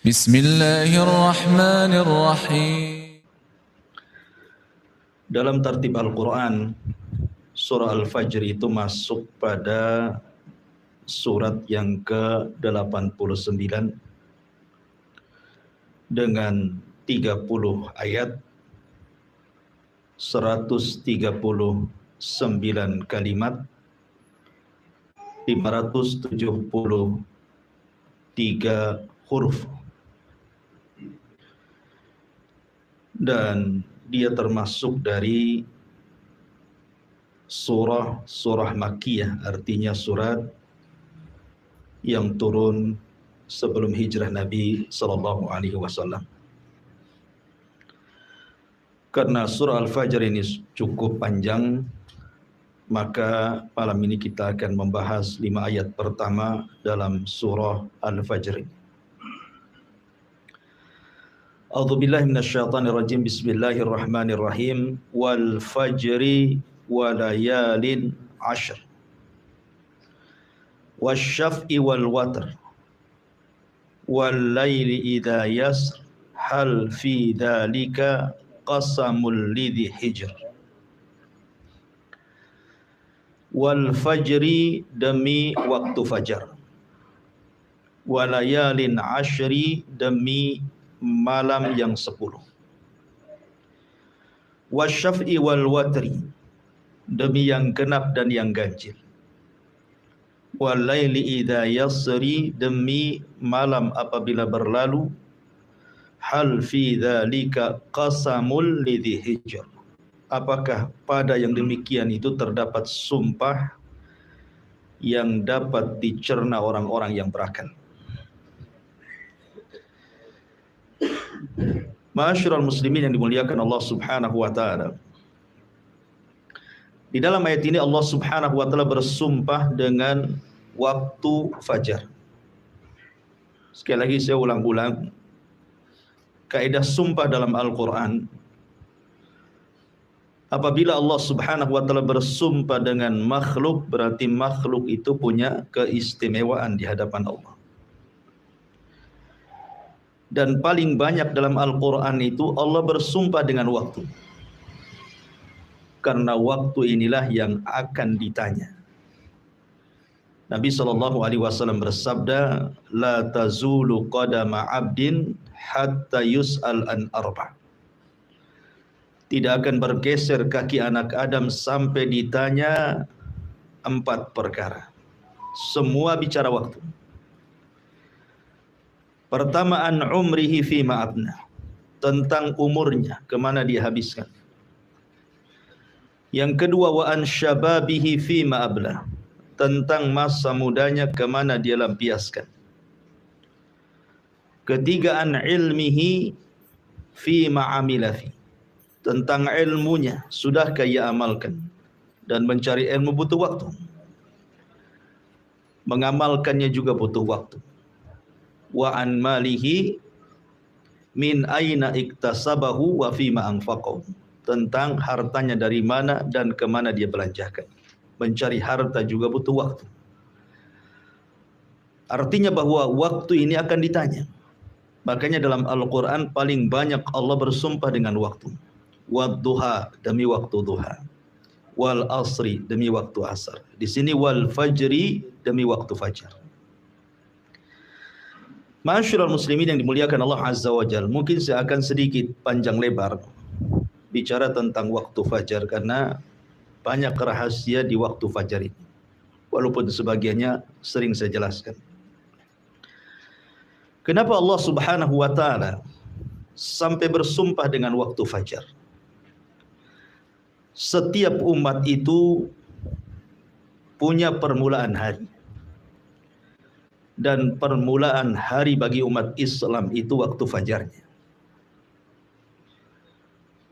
Bismillahirrahmanirrahim. Dalam tertib Al-Quran, surah Al-Fajr itu masuk pada surat yang ke-89 dengan 30 ayat, 139 kalimat, 573 huruf. Dan dia termasuk dari surah Makkiyah, artinya surat yang turun sebelum hijrah Nabi sallallahu alaihi wasallam. Karena surah Al-Fajr ini cukup panjang, maka malam ini kita akan membahas 5 ayat pertama dalam surah Al-Fajr. A'udzubillahi minasyaitonirrajim. Bismillahirrahmanirrahim. Wal fajri wa layalin 'ashr. Wasyaf'i wal watr. Wal laili idza yasr. Hal fi dzalika qasamul lidzi hijr. Wal fajri, demi waktu fajar. Wa layalin 'ashri, demi malam yang 10. Wasyaf'i wal watri, demi yang genap dan yang ganjil. Wal laili idza yasri, demi malam apabila berlalu. Hal fi dzalika qasamul lidzi hijr. Apakah pada yang demikian itu terdapat sumpah yang dapat dicerna orang-orang yang berakal. Ma'asyiral muslimin yang dimuliakan Allah Subhanahu wa taala. Di dalam ayat ini Allah Subhanahu wa taala bersumpah dengan waktu fajar. Sekali lagi saya ulang-ulang, kaidah sumpah dalam Al-Qur'an, apabila Allah Subhanahu wa taala bersumpah dengan makhluk, berarti makhluk itu punya keistimewaan di hadapan Allah. Dan paling banyak dalam Al-Quran itu Allah bersumpah dengan waktu. Karena waktu inilah yang akan ditanya. Nabi SAW bersabda, La tazulu qadama abdin hatta yus'al an arba. Tidak akan bergeser kaki anak Adam sampai ditanya 4 perkara. Semua bicara waktu. Pertama, an umrihi fima abna, tentang umurnya, kemana dia habiskan. Yang kedua, wa an syababihi fima abla, tentang masa mudanya, kemana dia lampiaskan. Ketiga, an ilmihi fima amilafi, tentang ilmunya, sudahkah ia amalkan. Dan mencari ilmu butuh waktu, mengamalkannya juga butuh waktu. Wa an malihi min aina iktasabahu wa fima anfaqahu, tentang hartanya dari mana dan kemana dia belanjakan. Mencari harta juga butuh waktu. Artinya bahwa waktu ini akan ditanya. Makanya dalam Al-Quran paling banyak Allah bersumpah dengan waktu. Wadduha, demi waktu duha. Wal asri, demi waktu asar. Di sini wal fajri, demi waktu fajar. Ma'asyiral muslimin yang dimuliakan Allah Azza wa Jalla, mungkin saya akan sedikit panjang lebar bicara tentang waktu fajar karena banyak rahasia di waktu fajar ini. Walaupun sebagiannya sering saya jelaskan. Kenapa Allah Subhanahu wa taala sampai bersumpah dengan waktu fajar? Setiap umat itu punya permulaan hari. Dan permulaan hari bagi umat Islam itu waktu fajarnya.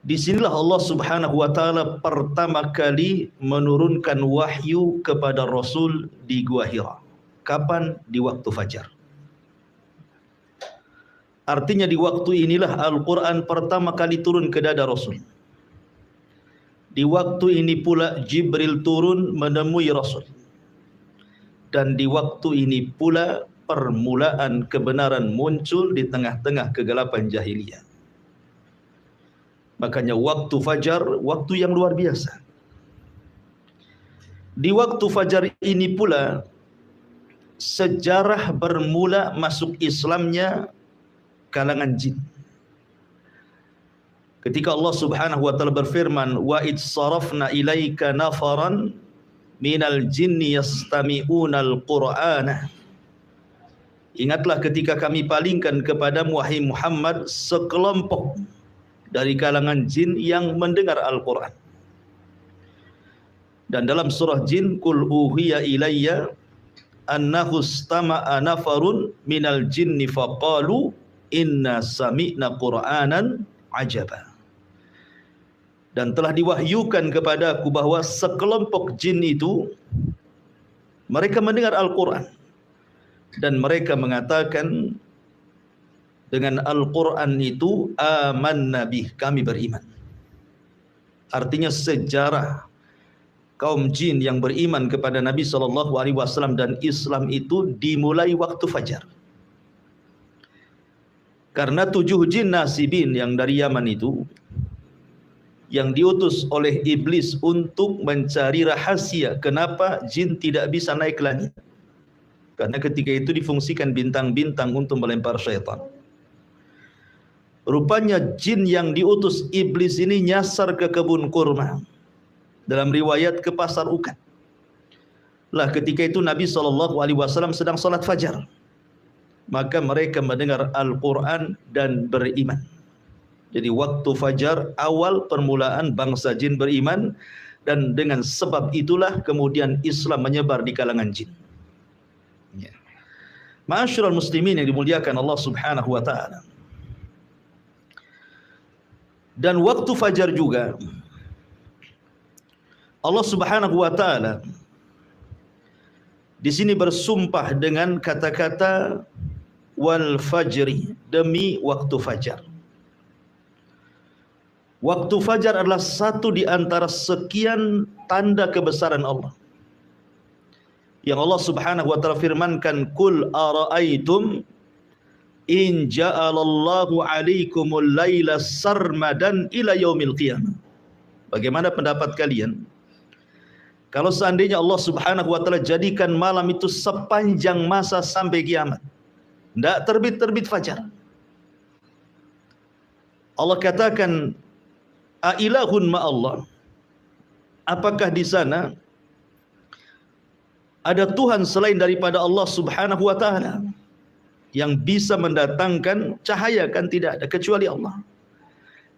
Disinilah Allah Subhanahu wa taala pertama kali menurunkan wahyu kepada Rasul di Gua Hira. Kapan? Di waktu fajar. Artinya di waktu inilah Al-Quran pertama kali turun ke dada Rasul. Di waktu ini pula Jibril turun menemui Rasul. Dan di waktu ini pula permulaan kebenaran muncul di tengah-tengah kegelapan jahiliyah. Makanya waktu fajar, waktu yang luar biasa. Di waktu fajar ini pula sejarah bermula masuk Islamnya kalangan jin. Ketika Allah Subhanahu wa taala berfirman, "Wa id sarafna ilaika nafaran minal jinni yastami'unal qur'ana." Ingatlah ketika kami palingkan kepadamu wahai Muhammad sekelompok dari kalangan jin yang mendengar Al-Qur'an. Dan dalam surah Jin, "Qul uhiya ilayya annahu istama'a nafarun minal jinni faqalu inna sami'na qur'anan ajaba." Dan telah diwahyukan kepadaku bahwa sekelompok jin itu mereka mendengar Al-Qur'an dan mereka mengatakan dengan Al-Qur'an itu amanna bih, kami beriman. Artinya sejarah kaum jin yang beriman kepada Nabi SAW dan Islam itu dimulai waktu fajar. Karena 7 jin nasibin yang dari Yaman itu, yang diutus oleh iblis untuk mencari rahasia kenapa jin tidak bisa naik ke langit. Karena ketika itu difungsikan bintang-bintang untuk melempar syaitan. Rupanya jin yang diutus iblis ini nyasar ke kebun kurma. Dalam riwayat ke pasar ukat. Lah ketika itu Nabi SAW sedang salat fajar. Maka mereka mendengar Al-Quran dan beriman. Jadi waktu fajar awal permulaan bangsa jin beriman. Dan dengan sebab itulah kemudian Islam menyebar di kalangan jin. Ya. Ma'asyiral muslimin yang dimuliakan Allah Subhanahu wa ta'ala. Dan waktu fajar juga Allah Subhanahu wa taala di sini bersumpah dengan kata-kata wal fajri, demi waktu fajar. Waktu fajar adalah satu di antara sekian tanda kebesaran Allah. Yang Allah Subhanahu wa taala firmankan, "Qul ara'aitum in ja'alallahu 'alaikumul laila sarmadan ila yaumil qiyamah." Bagaimana pendapat kalian kalau seandainya Allah Subhanahu wa taala jadikan malam itu sepanjang masa sampai kiamat, tidak terbit-terbit fajar? Allah katakan, "Ailahun ma Allah?" Apakah di sana ada Tuhan selain daripada Allah Subhanahu wa taala yang bisa mendatangkan cahaya? Kan tidak ada kecuali Allah.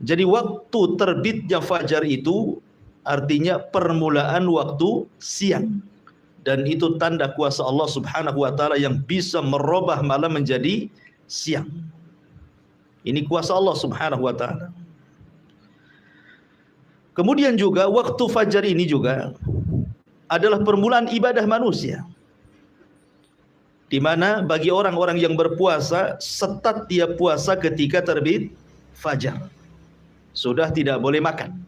Jadi waktu terbitnya fajar itu artinya permulaan waktu siang. Dan itu tanda kuasa Allah Subhanahu wa taala yang bisa merubah malam menjadi siang. Ini kuasa Allah Subhanahu wa taala. Kemudian juga waktu fajar ini juga adalah permulaan ibadah manusia. Di mana bagi orang-orang yang berpuasa, setat dia puasa ketika terbit fajar. Sudah tidak boleh makan,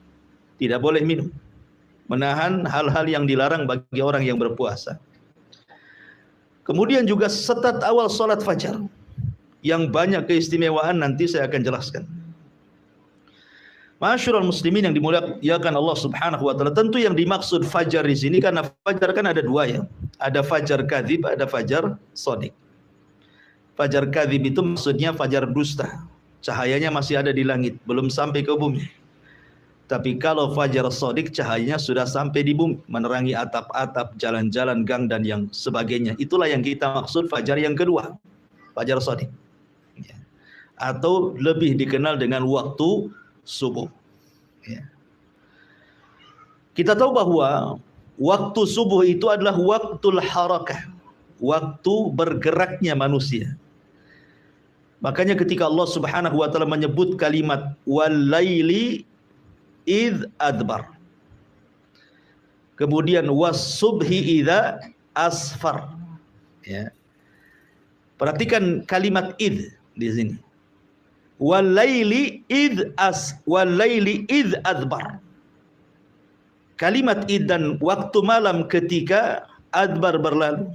tidak boleh minum, menahan hal-hal yang dilarang bagi orang yang berpuasa. Kemudian juga setat awal salat fajar, yang banyak keistimewaan, nanti saya akan jelaskan. Ma'asyiral muslimin yang dimuliakan Allah Subhanahu wa taala, tentu yang dimaksud fajar di sini, karena fajar kan ada dua ya. Ada fajar kadzib, ada fajar shadiq. Fajar kadzib itu maksudnya fajar dusta. Cahayanya masih ada di langit, belum sampai ke bumi. Tapi kalau fajar shadiq, cahayanya sudah sampai di bumi, menerangi atap-atap, jalan-jalan, gang dan yang sebagainya. Itulah yang kita maksud fajar yang kedua, fajar shadiq. Atau lebih dikenal dengan waktu subuh. Kita tahu bahwa waktu subuh itu adalah waktul harakah, waktu bergeraknya manusia. Makanya ketika Allah Subhanahu wa taala menyebut kalimat walaili id adbar, kemudian was-subhi idza asfar, ya. Perhatikan kalimat id di sini. Walaili id adbar. Kalimat id dan waktu malam ketika adbar berlalu.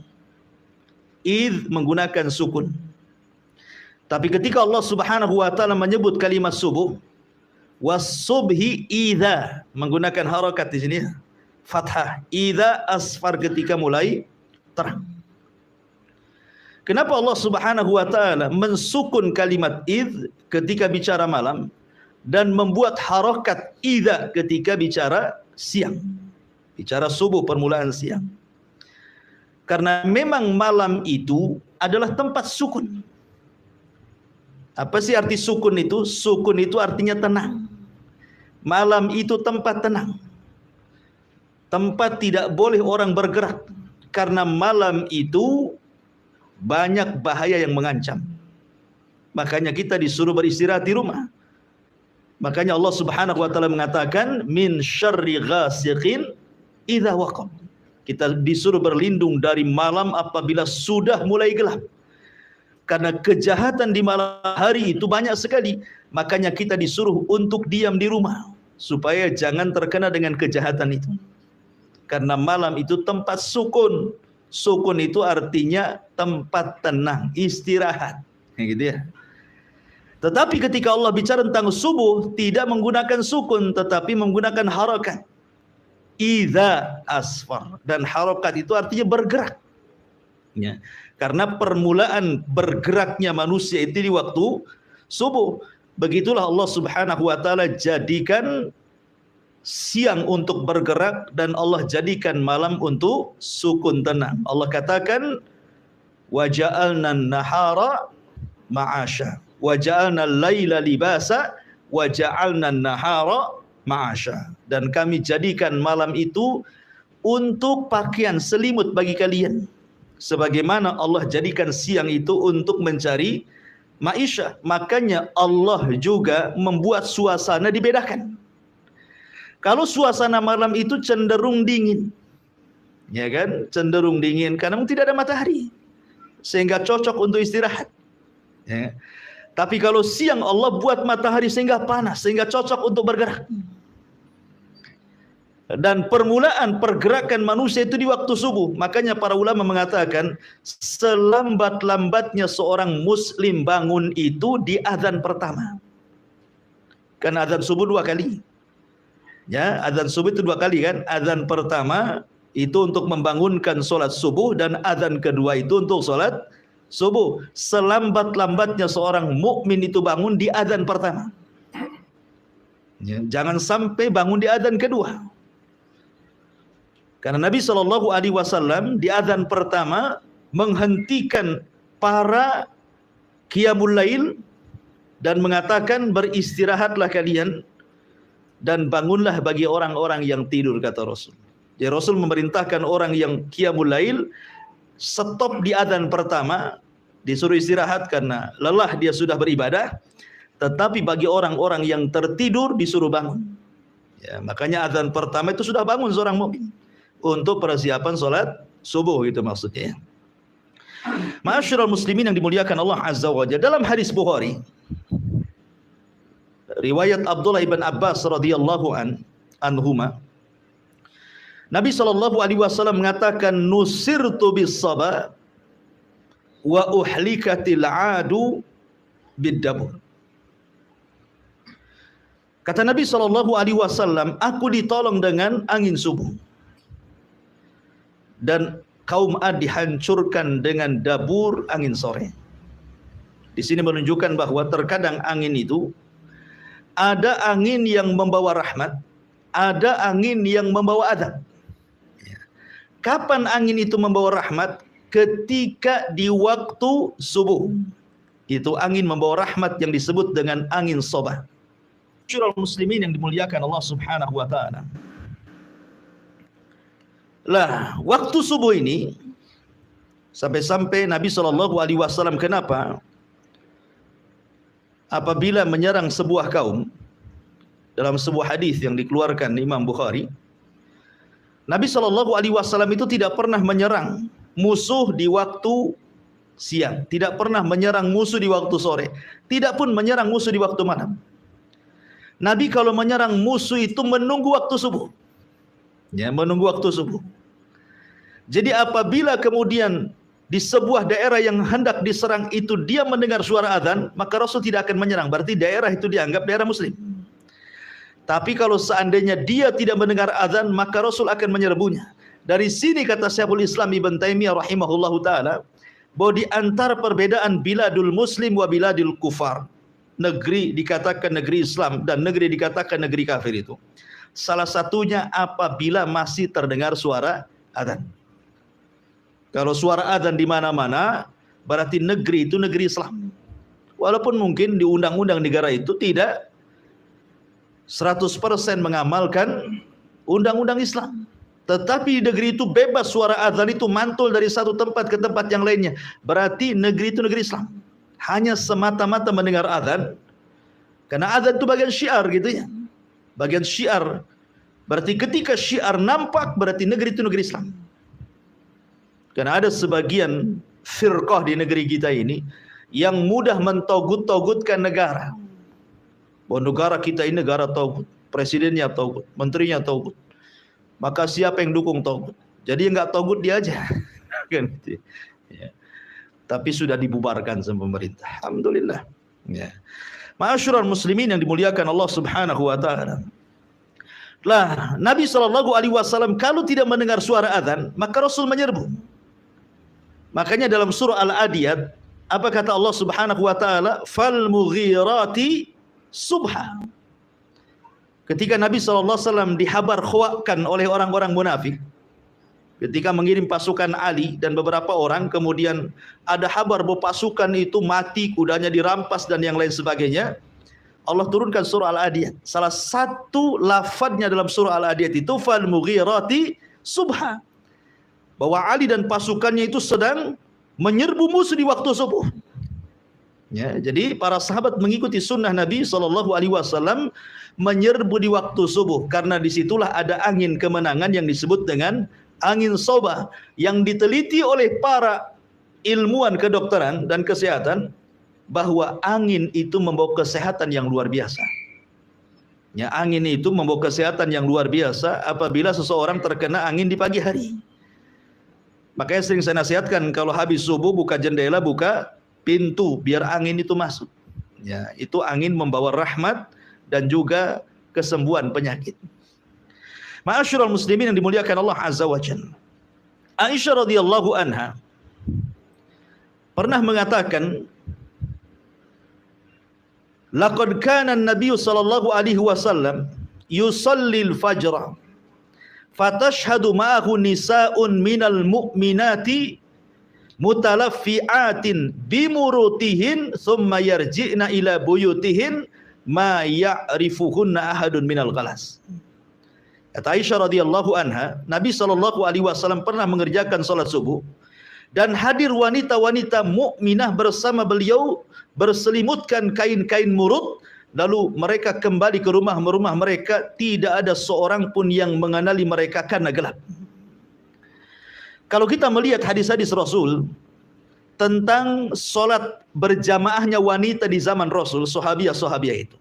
Idh menggunakan sukun. Tapi ketika Allah Subhanahu wa taala menyebut kalimat subuh, was-subhi idza, menggunakan harakat di sini fathah. Idza asfar, ketika mulai terang. Kenapa Allah Subhanahu wa taala mensukun kalimat idz ketika bicara malam dan membuat harakat idza ketika bicara siang? Bicara subuh, permulaan siang. Karena memang malam itu adalah tempat sukun. Apa sih arti sukun itu? Sukun itu artinya tenang. Malam itu tempat tenang. Tempat tidak boleh orang bergerak. Karena malam itu banyak bahaya yang mengancam. Makanya kita disuruh beristirahat di rumah. Makanya Allah Subhanahu wa taala mengatakan min syarri ghasiqin idza waqab. Kita disuruh berlindung dari malam apabila sudah mulai gelap. Karena kejahatan di malam hari itu banyak sekali. Makanya kita disuruh untuk diam di rumah, supaya jangan terkena dengan kejahatan itu. Karena malam itu tempat sukun. Sukun itu artinya tempat tenang, istirahat. Gitu ya. Tetapi ketika Allah bicara tentang subuh, tidak menggunakan sukun, tetapi menggunakan harakat. Idza asfar. Dan harakat itu artinya bergerak. Ya. Karena permulaan bergeraknya manusia itu di waktu subuh. Begitulah Allah Subhanahu wa taala jadikan siang untuk bergerak dan Allah jadikan malam untuk sukun tenang. Allah katakan wa ja'alna an-nahara ma'asha wa ja'alna al-laila libasa wa ja'alna an-nahara ma'asha. Dan kami jadikan malam itu untuk pakaian selimut bagi kalian. Sebagaimana Allah jadikan siang itu untuk mencari maisha. Makanya Allah juga membuat suasana dibedakan. Kalau suasana malam itu cenderung dingin, ya kan? Cenderung dingin karena tidak ada matahari, sehingga cocok untuk istirahat. Ya. Tapi kalau siang Allah buat matahari sehingga panas, sehingga cocok untuk bergerak. Dan permulaan pergerakan manusia itu di waktu subuh. Makanya para ulama mengatakan selambat-lambatnya seorang muslim bangun itu di azan pertama. Kan azan subuh 2 kali. Ya, azan subuh itu 2 kali kan. Azan pertama itu untuk membangunkan solat subuh dan azan kedua itu untuk solat subuh. Selambat-lambatnya seorang mukmin itu bangun di azan pertama. Ya, jangan sampai bangun di azan kedua. Karena Nabi SAW di azan pertama menghentikan para qiyamul lail dan mengatakan beristirahatlah kalian dan bangunlah bagi orang-orang yang tidur, kata Rasul. Jadi Rasul memerintahkan orang yang qiyamul lail stop di azan pertama, disuruh istirahat karena lelah dia sudah beribadah. Tetapi bagi orang-orang yang tertidur disuruh bangun. Ya, makanya azan pertama itu sudah bangun seorang mukmin untuk persiapan solat subuh, gitu maksudnya. Ma'asyiral muslimin yang dimuliakan Allah Azza wa Jalla, dalam hadis Bukhari riwayat Abdullah ibn Abbas radhiyallahu anhuma, Nabi SAW mengatakan nusirtu bis saba wa uhlikatil adu bid-dabur. Kata Nabi SAW, aku ditolong dengan angin subuh dan kaum Ad dihancurkan dengan dabur angin sore. Di sini menunjukkan bahwa terkadang angin itu ada angin yang membawa rahmat, ada angin yang membawa azab. Kapan angin itu membawa rahmat? Ketika di waktu subuh. Itu angin membawa rahmat yang disebut dengan angin sobah. Syurul muslimin yang dimuliakan Allah Subhanahu wa taala. Lah, waktu subuh ini sampai-sampai Nabi SAW kenapa apabila menyerang sebuah kaum, dalam sebuah hadis yang dikeluarkan Imam Bukhari, Nabi SAW itu tidak pernah menyerang musuh di waktu siang, tidak pernah menyerang musuh di waktu sore, tidak pun menyerang musuh di waktu malam. Nabi kalau menyerang musuh itu menunggu waktu subuh. Ya, menunggu waktu subuh. Jadi apabila kemudian di sebuah daerah yang hendak diserang itu dia mendengar suara azan, maka Rasul tidak akan menyerang. Berarti daerah itu dianggap daerah muslim. Tapi kalau seandainya dia tidak mendengar azan, maka Rasul akan menyerbunya. Dari sini kata Syekhul Islam Ibn Taimiyah rahimahullahu taala, bahwa di antara perbedaan biladul muslim wa biladul kufar, negeri dikatakan negeri Islam dan negeri dikatakan negeri kafir itu, salah satunya apabila masih terdengar suara azan. Kalau suara azan di mana-mana, berarti negeri itu negeri Islam. Walaupun mungkin di undang-undang negara itu tidak 100% mengamalkan undang-undang Islam. Tetapi di negeri itu bebas suara azan itu mantul dari satu tempat ke tempat yang lainnya. Berarti negeri itu negeri Islam. Hanya semata-mata mendengar azan. Karena azan itu bagian syiar gitu ya. Bagian syiar. Berarti ketika syiar nampak, berarti negeri itu negeri Islam. Karena ada sebagian firqah di negeri kita ini yang mudah mentogut-togutkan negara. Bahwa negara kita ini negara togut, presidennya togut, menterinya togut. Maka siapa yang dukung togut? Jadi yang nggak togut dia aja. Kan gitu. Ya. Tapi sudah dibubarkan sama pemerintah. Alhamdulillah. Ya. Ma'asyiral muslimin yang dimuliakan Allah Subhanahu wa taala. Lah, Nabi SAW kalau tidak mendengar suara azan, maka Rasul menyerbu. Makanya dalam surah Al-Adiyat, apa kata Allah Subhanahu wa taala? Fal mughirati subha. Ketika Nabi SAW dihabar khawakan oleh orang-orang munafik, ketika mengirim pasukan Ali dan beberapa orang, kemudian ada kabar bahwa pasukan itu mati, kudanya dirampas dan yang lain sebagainya, Allah turunkan surah Al-Adiyat. Salah satu lafadznya dalam surah Al-Adiyat itu fal mughirati subha, bahwa Ali dan pasukannya itu sedang menyerbu musuh di waktu subuh. Ya, jadi para sahabat mengikuti sunnah Nabi SAW menyerbu di waktu subuh, karena disitulah ada angin kemenangan yang disebut dengan angin soba, yang diteliti oleh para ilmuwan kedokteran dan kesehatan bahwa angin itu membawa kesehatan yang luar biasa. Ya, angin itu membawa kesehatan yang luar biasa apabila seseorang terkena angin di pagi hari. Makanya sering saya nasihatkan kalau habis subuh buka jendela, buka pintu biar angin itu masuk. Ya, itu angin membawa rahmat dan juga kesembuhan penyakit. Ma'asyiral muslimin yang dimuliakan Allah Azza wa Jalla. Aisyah radhiyallahu anha pernah mengatakan, laqad kana an-nabiy sallallahu alaihi wasallam yusallil fajra fatashhadu ma'ahu nisa'un minal mu'minati mutalaffi'atin bimurutihin thumma yarji'na ila buyutihin ma ya'rifuhunna ahadun minal ghalas. Kata Aisyah radhiyallahu anha, Nabi SAW pernah mengerjakan salat subuh dan hadir wanita-wanita mukminah bersama beliau berselimutkan kain-kain murut, lalu mereka kembali ke rumah-rumah mereka, tidak ada seorang pun yang mengenali mereka karena gelap. Kalau kita melihat hadis-hadis Rasul tentang solat berjamaahnya wanita di zaman Rasul, sahabiah-sahabiah itu,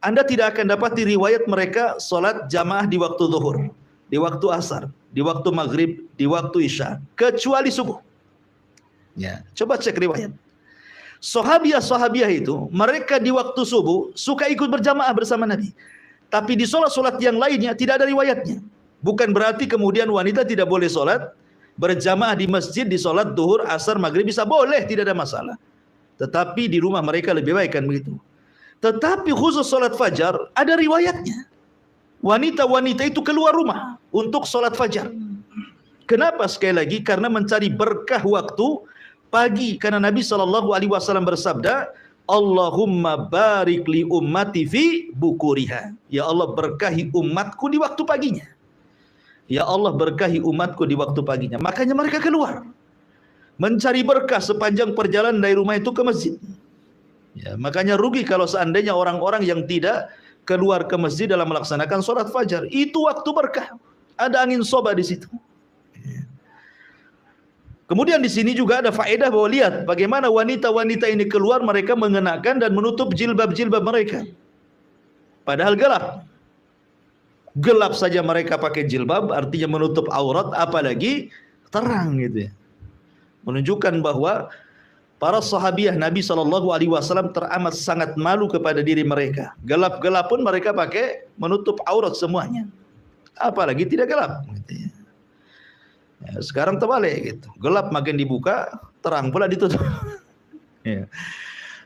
Anda tidak akan dapat riwayat mereka solat jamaah di waktu zuhur, di waktu asar, di waktu maghrib, di waktu isya, kecuali subuh. Ya, coba cek riwayat. Sahabiah-sahabiah itu, mereka di waktu subuh suka ikut berjamaah bersama Nabi. Tapi di solat-solat yang lainnya tidak ada riwayatnya. Bukan berarti kemudian wanita tidak boleh solat berjamaah di masjid, di solat duhur, asar, maghrib bisa boleh, tidak ada masalah. Tetapi di rumah mereka lebih baik kan begitu. Tetapi khusus solat fajar ada riwayatnya. Wanita-wanita itu keluar rumah untuk solat fajar. Kenapa? Sekali lagi karena mencari berkah waktu pagi, karena Nabi SAW bersabda, Allahumma barik li ummati fi bukuriha. Ya Allah, berkahi umatku di waktu paginya. Ya Allah, berkahi umatku di waktu paginya. Makanya mereka keluar mencari berkah sepanjang perjalanan dari rumah itu ke masjid. Ya, makanya rugi kalau seandainya orang-orang yang tidak keluar ke masjid dalam melaksanakan sholat fajar. Itu waktu berkah. Ada angin soba di situ. Kemudian di sini juga ada faedah bahwa lihat bagaimana wanita-wanita ini keluar, mereka mengenakan dan menutup jilbab-jilbab mereka. Padahal gelap. Gelap saja mereka pakai jilbab, artinya menutup aurat, apalagi terang gitu ya. menunjukkan bahwa para sahabiah Nabi SAW teramat sangat malu kepada diri mereka. Gelap-gelap pun mereka pakai menutup aurat semuanya. Apalagi tidak gelap. Ya, sekarang terbalik gitu. Gelap makin dibuka, terang pula ditutup. Ya.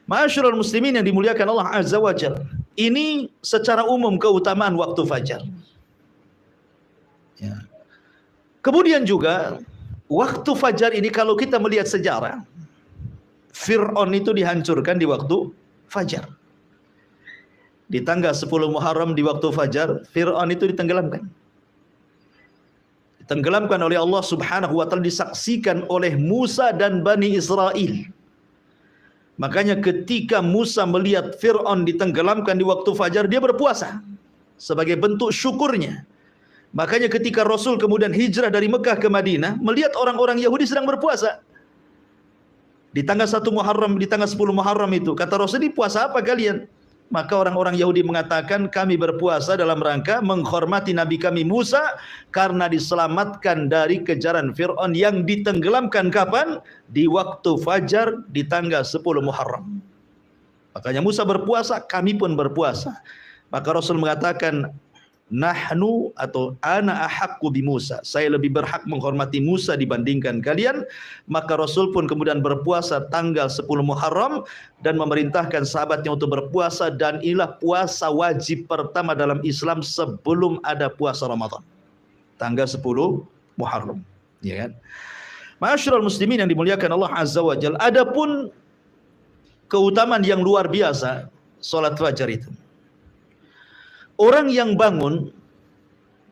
Ma'asyiral muslimin yang dimuliakan Allah Azza wa Jalla. Ini secara umum keutamaan waktu fajar. Ya. Kemudian juga waktu fajar ini kalau kita melihat sejarah, Fir'aun itu dihancurkan di waktu fajar. Di tanggal 10 Muharram di waktu fajar, Fir'aun itu ditenggelamkan. Ditenggelamkan oleh Allah Subhanahu wa taala, disaksikan oleh Musa dan Bani Israel. Makanya ketika Musa melihat Fir'aun ditenggelamkan di waktu fajar, dia berpuasa sebagai bentuk syukurnya. Makanya ketika Rasul kemudian hijrah dari Mekah ke Madinah, melihat orang-orang Yahudi sedang berpuasa di tanggal 1 Muharram, di tanggal 10 Muharram itu, kata Rasul, "Ini puasa apa kalian?" Maka orang-orang Yahudi mengatakan, "Kami berpuasa dalam rangka menghormati Nabi kami Musa karena diselamatkan dari kejaran Fir'aun yang ditenggelamkan kapan? Di waktu fajar di tanggal 10 Muharram." Makanya Musa berpuasa, kami pun berpuasa. Maka Rasul mengatakan, "Nahnu atau ana ahaqqu bi Musa." Saya lebih berhak menghormati Musa dibandingkan kalian. Maka Rasul pun kemudian berpuasa tanggal 10 Muharram dan memerintahkan sahabatnya untuk berpuasa, dan inilah puasa wajib pertama dalam Islam sebelum ada puasa Ramadan. Tanggal 10 Muharram, ya kan? Ma'asyiral muslimin yang dimuliakan Allah Azza wa Jalla. Adapun keutamaan yang luar biasa salat fajar itu. Orang yang bangun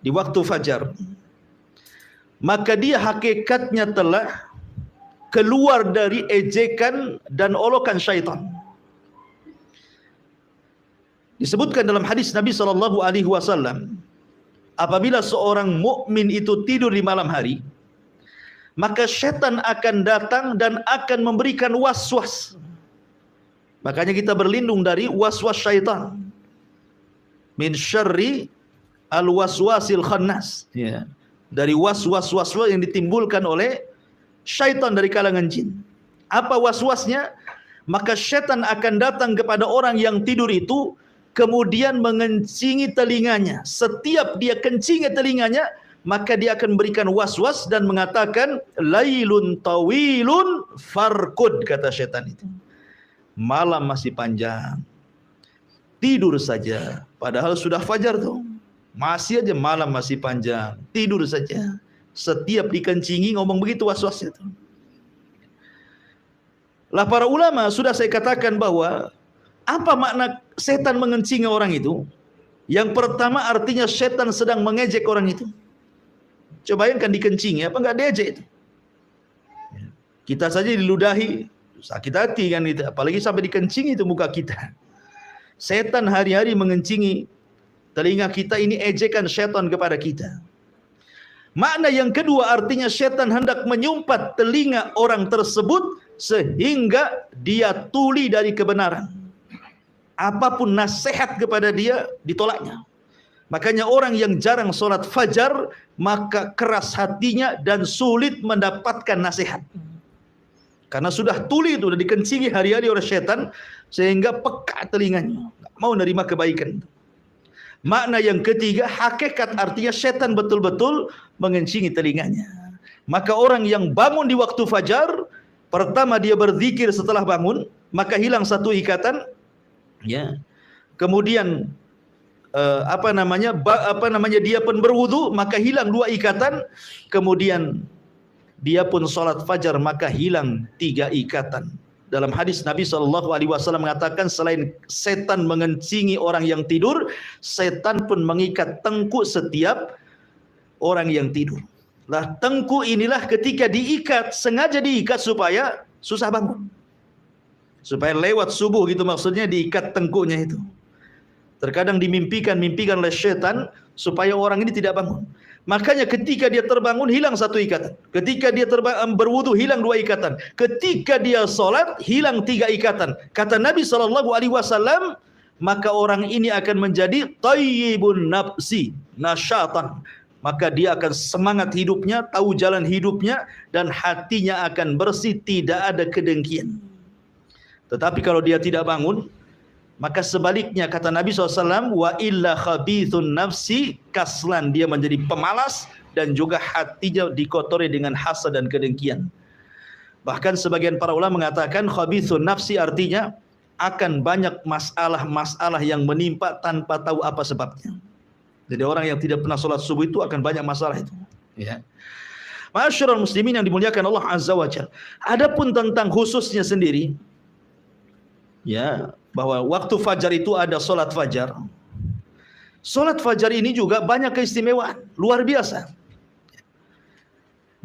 di waktu fajar, maka dia hakikatnya telah keluar dari ejekan dan olokan syaitan. Disebutkan dalam hadis Nabi SAW, apabila seorang mukmin itu tidur di malam hari, maka syaitan akan datang dan akan memberikan was-was. Makanya kita berlindung dari was-was syaitan. Min syarri al-waswasil khannas, ya. Dari was-was yang ditimbulkan oleh syaitan dari kalangan jin. Apa was-wasnya? Maka syaitan akan datang kepada orang yang tidur itu, kemudian mengencingi telinganya. Setiap dia kencingi telinganya, maka dia akan memberikan was-was dan mengatakan, "Lailun tawilun farkud," kata syaitan itu. Malam masih panjang, tidur saja. Padahal sudah fajar tuh. Masih aja malam masih panjang, tidur saja. Setiap dikencingi ngomong begitu was-wasnya tuh. Lah para ulama sudah saya katakan bahwa apa makna setan mengencingi orang itu? Yang pertama artinya setan sedang mengejek orang itu. Coba bayangkan dikencingi, apa enggak diejek itu? Kita saja diludahi, sakit hati kan itu, apalagi sampai dikencingi itu muka kita. Setan hari-hari mengencingi telinga kita, ini ejekan setan kepada kita. Makna yang kedua artinya setan hendak menyumpat telinga orang tersebut sehingga dia tuli dari kebenaran. Apapun nasihat kepada dia ditolaknya. Makanya orang yang jarang sholat fajar maka keras hatinya dan sulit mendapatkan nasihat. Karena sudah tuli itu, sudah dikencingi hari-hari oleh setan sehingga peka telinganya, nggak mau menerima kebaikan. Makna yang ketiga, hakikat artinya setan betul-betul mengencingi telinganya. Maka orang yang bangun di waktu fajar, pertama dia berzikir setelah bangun, maka hilang satu ikatan, ya. Kemudian dia pun berwudu, maka hilang dua ikatan. Kemudian dia pun sholat fajar, maka hilang tiga ikatan. Dalam hadis Nabi SAW mengatakan, selain setan mengencingi orang yang tidur, setan pun mengikat tengkuk setiap orang yang tidur. Lah tengkuk inilah ketika diikat, sengaja diikat supaya susah bangun, supaya lewat subuh gitu, maksudnya diikat tengkuknya itu. Terkadang dimimpikan oleh setan supaya orang ini tidak bangun. Makanya ketika dia terbangun hilang satu ikatan. Ketika dia berwudu hilang dua ikatan. Ketika dia sholat hilang tiga ikatan. Kata Nabi SAW, maka orang ini akan menjadi tayyibun nafsi nasyatan. maka dia akan semangat hidupnya, tahu jalan hidupnya, dan hatinya akan bersih, tidak ada kedengkian. Tetapi kalau dia tidak bangun, maka sebaliknya kata Nabi SAW, wa illa khabithun nafsi kaslan, dia menjadi pemalas dan juga hatinya dikotori dengan hasad dan kedengkian. Bahkan sebagian para ulama mengatakan khabithun nafsi artinya akan banyak masalah-masalah yang menimpa tanpa tahu apa sebabnya. Jadi orang yang tidak pernah sholat subuh itu akan banyak masalah itu. Ya. Ma'asyiral muslimin yang dimuliakan Allah Azza wa Jalla. Adapun tentang khususnya sendiri, ya, bahwa waktu fajar itu ada sholat fajar. Sholat fajar ini juga banyak keistimewaan, luar biasa.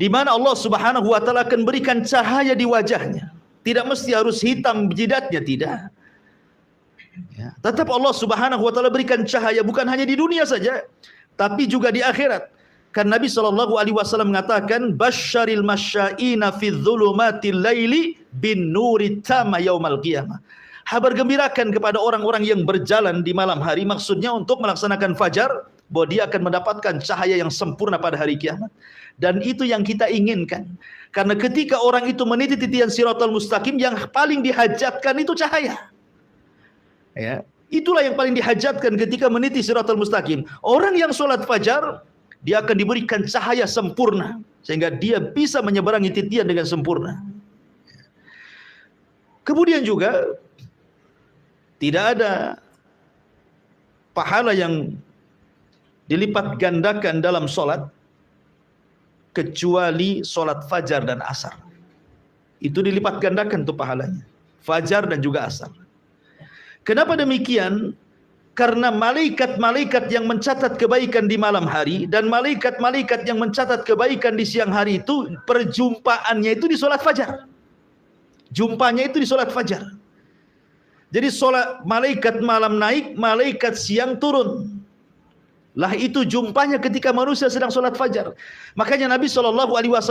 Di mana Allah Subhanahu wa taala akan berikan cahaya di wajahnya. Tidak mesti harus hitam jidatnya, tidak. Ya, tetap Allah Subhanahu wa taala berikan cahaya bukan hanya di dunia saja, tapi juga di akhirat. Kan Nabi sallallahu alaihi wasallam mengatakan, "Basyaril masyaina fi dzulumatil laili bin nuri tama yaumal qiyamah." Kabar gembirakan kepada orang-orang yang berjalan di malam hari, maksudnya untuk melaksanakan fajar, bahwa dia akan mendapatkan cahaya yang sempurna pada hari kiamat. Dan itu yang kita inginkan. Karena ketika orang itu meniti titian Shiratal Mustaqim, yang paling dihajatkan itu cahaya. Ya, itulah yang paling dihajatkan ketika meniti Shiratal Mustaqim. Orang yang sholat fajar, dia akan diberikan cahaya sempurna sehingga dia bisa menyeberangi titian dengan sempurna. Kemudian juga tidak ada pahala yang dilipat gandakan dalam sholat kecuali sholat fajar dan asar. Itu dilipat gandakan tuh pahalanya, fajar dan juga asar. Kenapa demikian? Karena malaikat-malaikat yang mencatat kebaikan di malam hari dan malaikat-malaikat yang mencatat kebaikan di siang hari itu perjumpaannya itu di sholat fajar. Jumpanya itu di sholat fajar. Jadi sholat malaikat malam naik, malaikat siang turun. Lah itu jumpanya ketika manusia sedang sholat fajar. Makanya Nabi SAW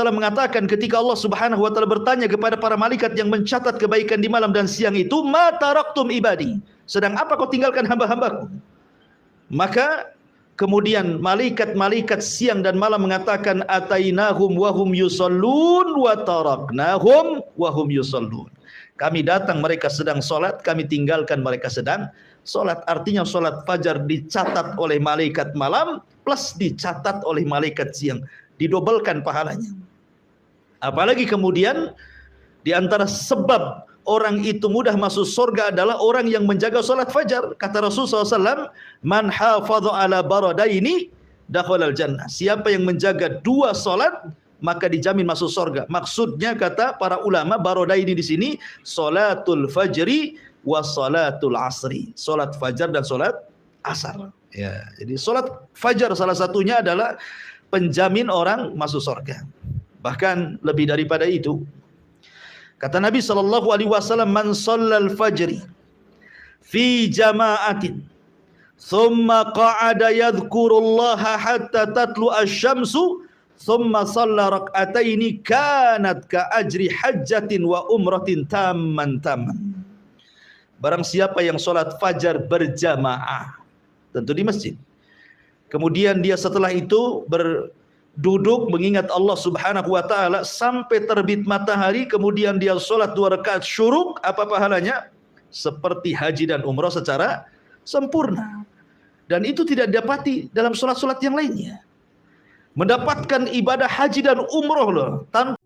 mengatakan ketika Allah Subhanahu wa taala bertanya kepada para malaikat yang mencatat kebaikan di malam dan siang itu, "Ma taraktum ibadi?" Sedang apa kau tinggalkan hamba-hambaku? Maka kemudian malaikat-malaikat siang dan malam mengatakan, "Atainahum wa hum yusallun wa taraknahum wa hum yusallun." Kami datang mereka sedang sholat, kami tinggalkan mereka sedang sholat. Artinya sholat fajar dicatat oleh malaikat malam plus dicatat oleh malaikat siang, didobelkan pahalanya. Apalagi kemudian di antara sebab orang itu mudah masuk surga adalah orang yang menjaga sholat fajar. Kata Rasulullah SAW, "Man hafadha ala baradaini dakhalal jannah." Siapa yang menjaga dua sholat maka dijamin masuk surga. Maksudnya kata para ulama, baradaini di sini sholatul fajri wa sholatul asri. Sholat fajar dan sholat asar. Ya, jadi sholat fajar salah satunya adalah penjamin orang masuk surga. Bahkan lebih daripada itu, kata Nabi SAW, "Man shallal fajri fi jama'atin thumma qa'ada yadhkurullaha hatta tatlu asy-syamsu thumma shalla rak'ataini kanat ka ajri hajjatin wa umratin tamman." Barang siapa yang sholat fajar berjamaah, tentu di masjid, kemudian dia setelah itu berduduk mengingat Allah Subhanahu wa taala sampai terbit matahari, kemudian dia sholat 2 rakaat syuruk, apa pahalanya? Seperti haji dan umrah secara sempurna. Dan itu tidak didapati dalam sholat-sholat yang lainnya. Mendapatkan ibadah haji dan umrah loh, tanpa